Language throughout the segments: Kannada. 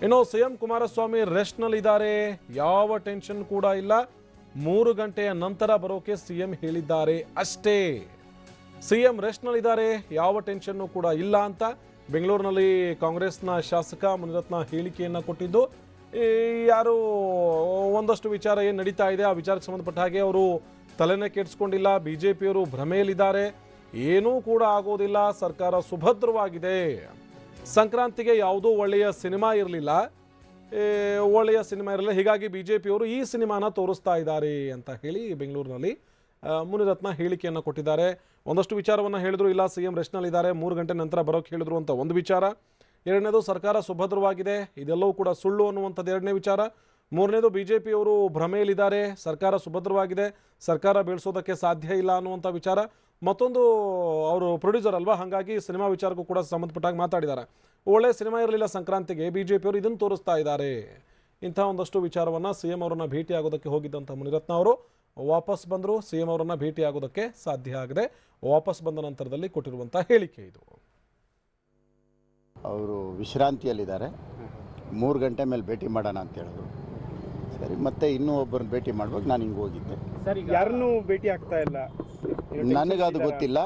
ಇನ್ನು ಸಿಎಂ ಕುಮಾರಸ್ವಾಮಿ ರೆಸ್ಟ್ ನಲ್ಲಿದ್ದಾರೆ, ಯಾವ ಟೆನ್ಷನ್ ಕೂಡ ಇಲ್ಲ. 3 ಗಂಟೆಯ ನಂತರ ಬರೋಕೆ ಸಿಎಂ ಹೇಳಿದ್ದಾರೆ ಅಷ್ಟೇ. ಸಿಎಂ ರೆಸ್ಟ್ ನಲ್ಲಿದ್ದಾರೆ, ಯಾವ ಟೆನ್ಷನ್ ಕೂಡ ಇಲ್ಲ ಅಂತ ಬೆಂಗಳೂರಿನಲ್ಲಿ ಕಾಂಗ್ರೆಸ್ನ ಶಾಸಕ ಮುನಿರತ್ನ ಹೇಳಿಕೆಯನ್ನ ಕೊಟ್ಟಿದ್ದು. ಯಾರು ಒಂದಷ್ಟು ವಿಚಾರ ಏನು ನಡೀತಾ ಇದೆ ಆ ವಿಚಾರಕ್ಕೆ ಸಂಬಂಧಪಟ್ಟ ಹಾಗೆ ಅವರು ತಲೆನೇ ಕೆಡಿಸ್ಕೊಂಡಿಲ್ಲ. ಬಿಜೆಪಿಯವರು ಭ್ರಮೆಯಲ್ಲಿದ್ದಾರೆ, ಏನೂ ಕೂಡ ಆಗೋದಿಲ್ಲ, ಸರ್ಕಾರ ಸುಭದ್ರವಾಗಿದೆ. ಸಂಕ್ರಾಂತಿಗೆ ಯಾವುದೋ ಒಳ್ಳೆಯ ಸಿನಿಮಾ ಇರಲಿಲ್ಲ, ಹೀಗಾಗಿ ಬಿಜೆಪಿಯವರು ಈ ಸಿನಿಮಾನ ತೋರಿಸ್ತಾ ಇದ್ದಾರೆ ಅಂತ ಹೇಳಿ ಬೆಂಗಳೂರಿನಲ್ಲಿ ಮುನಿರತ್ನ ಹೇಳಿಕೆಯನ್ನು ಕೊಟ್ಟಿದ್ದಾರೆ. ಒಂದಷ್ಟು ವಿಚಾರವನ್ನು ಹೇಳಿದ್ರು. ಇಲ್ಲ, ಸಿಎಂ ರೆಸ್ಟ್ನಲ್ಲಿದ್ದಾರೆ, 3 ಗಂಟೆ ನಂತರ ಬರೋಕ್ಕೆ ಹೇಳಿದ್ರು ಅಂತ ಒಂದು ವಿಚಾರ. ಎರಡನೇದು ಸರ್ಕಾರ ಸುಭದ್ರವಾಗಿದೆ, ಇದೆಲ್ಲವೂ ಕೂಡ ಸುಳ್ಳು ಅನ್ನುವಂಥದ್ದು ಎರಡನೇ ವಿಚಾರ. ಮೂರನೇದು ಬಿಜೆಪಿಯವರು ಭ್ರಮೆಯಲ್ಲಿದ್ದಾರೆ, ಸರ್ಕಾರ ಸುಭದ್ರವಾಗಿದೆ, ಸರ್ಕಾರ ಬೀಳಿಸೋದಕ್ಕೆ ಸಾಧ್ಯ ಇಲ್ಲ ಅನ್ನುವಂಥ ವಿಚಾರ. ಮತ್ತೊಂದು, ಅವರು ಪ್ರೊಡ್ಯೂಸರ್ ಅಲ್ವಾ, ಹಾಗಾಗಿ ಸಿನಿಮಾ ವಿಚಾರಕ್ಕೂ ಕೂಡ ಸಂಬಂಧಪಟ್ಟಾಗ ಮಾತಾಡಿದ್ದಾರೆ. ಒಳ್ಳೆ ಸಿನಿಮಾ ಇರಲಿಲ್ಲ ಸಂಕ್ರಾಂತಿಗೆ, ಬಿಜೆಪಿಯವರು ಇದನ್ನು ತೋರಿಸ್ತಾ ಇದ್ದಾರೆ. ಇಂಥ ಒಂದಷ್ಟು ವಿಚಾರವನ್ನು ಸಿಎಂ ಅವರನ್ನು ಭೇಟಿಯಾಗೋದಕ್ಕೆ ಹೋಗಿದ್ದಂಥ ಮುನಿರತ್ನ ಅವರು ವಾಪಸ್ ಬಂದರು. ಸಿಎಂ ಅವರನ್ನು ಭೇಟಿಯಾಗೋದಕ್ಕೆ ಸಾಧ್ಯ ಆಗದೆ ವಾಪಸ್ ಬಂದ ನಂತರದಲ್ಲಿ ಕೊಟ್ಟಿರುವಂಥ ಹೇಳಿಕೆ ಇದು. ಅವರು ವಿಶ್ರಾಂತಿಯಲ್ಲಿದ್ದಾರೆ, 3 ಗಂಟೆ ಮೇಲೆ ಭೇಟಿ ಮಾಡೋಣ ಅಂತ ಹೇಳಿದ್ರು. ಸರಿ, ಮತ್ತೆ ಇನ್ನೂ ಒಬ್ಬರನ್ನ ಭೇಟಿ ಮಾಡ್ಬೇಕು. ನಾನು ಹಿಂಗೆ ಹೋಗಿದ್ದೆ. ಯಾರನ್ನೂ ಭೇಟಿ ಆಗ್ತಾ ಇಲ್ಲ, ನನಗದು ಗೊತ್ತಿಲ್ಲ.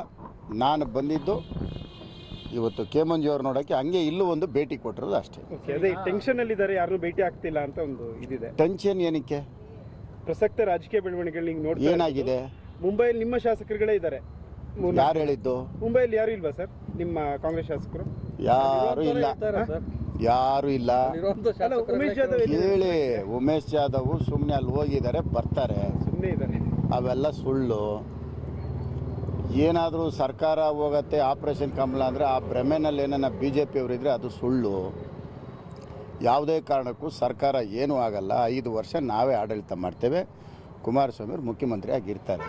ನಾನು ಬಂದಿದ್ದು ಇವತ್ತು ಕೆ ಮಂಜು ಅವ್ರು ನೋಡೋಕ್ಕೆ, ಹಂಗೆ ಇಲ್ಲೂ ಒಂದು ಭೇಟಿ ಕೊಟ್ಟಿರೋದು ಅಷ್ಟೇ. ಅದೇ ಟೆನ್ಷನ್ ಅಲ್ಲಿದ್ದಾರೆ, ಯಾರನ್ನೂ ಭೇಟಿ ಆಗ್ತಿಲ್ಲ ಅಂತ ಒಂದು ಇದಿದೆ. ಟೆನ್ಷನ್ ಏನಕ್ಕೆ? ಪ್ರಸಕ್ತ ರಾಜಕೀಯ ಬೆಳವಣಿಗೆಗಳು ಹಿಂಗೆ ನೋಡಿ ಏನಾಗಿದೆ? ಮುಂಬೈಯಲ್ಲಿ ನಿಮ್ಮ ಶಾಸಕರುಗಳೇ ಇದ್ದಾರೆ. ಯಾರು ಹೇಳಿದ್ದು? ಮುಂಬೈಯಲ್ಲಿ ಯಾರು ಇಲ್ವಾ ಸರ್ ನಿಮ್ಮ ಕಾಂಗ್ರೆಸ್ ಶಾಸಕರು? ಯಾರು ಇಲ್ಲ, ಯಾರು ಇಲ್ಲ. ಉಮೇಶ್ ಜಾಧವ್ ಹೇಳಿ, ಉಮೇಶ್ ಜಾಧವ್ ಸುಮ್ಮನೆ ಅಲ್ಲಿ ಹೋಗಿದ್ದಾರೆ, ಬರ್ತಾರೆ, ಸುಮ್ಮನೆ ಇದ್ದಾರೆ. ಅವೆಲ್ಲ ಸುಳ್ಳು. ಏನಾದರೂ ಸರ್ಕಾರ ಹೋಗತ್ತೆ ಆಪರೇಷನ್ ಕಮಲ ಅಂದರೆ ಆ ಭ್ರಮೆನಲ್ಲಿ ಏನನ್ನ BJP ಅವರಿದ್ರೆ ಅದು ಸುಳ್ಳು. ಯಾವುದೇ ಕಾರಣಕ್ಕೂ ಸರ್ಕಾರ ಏನೂ ಆಗಲ್ಲ. 5 ವರ್ಷ ನಾವೇ ಆಡಳಿತ ಮಾಡ್ತೇವೆ. ಕುಮಾರಸ್ವಾಮಿ ಅವರು ಮುಖ್ಯಮಂತ್ರಿ ಆಗಿರ್ತಾರೆ.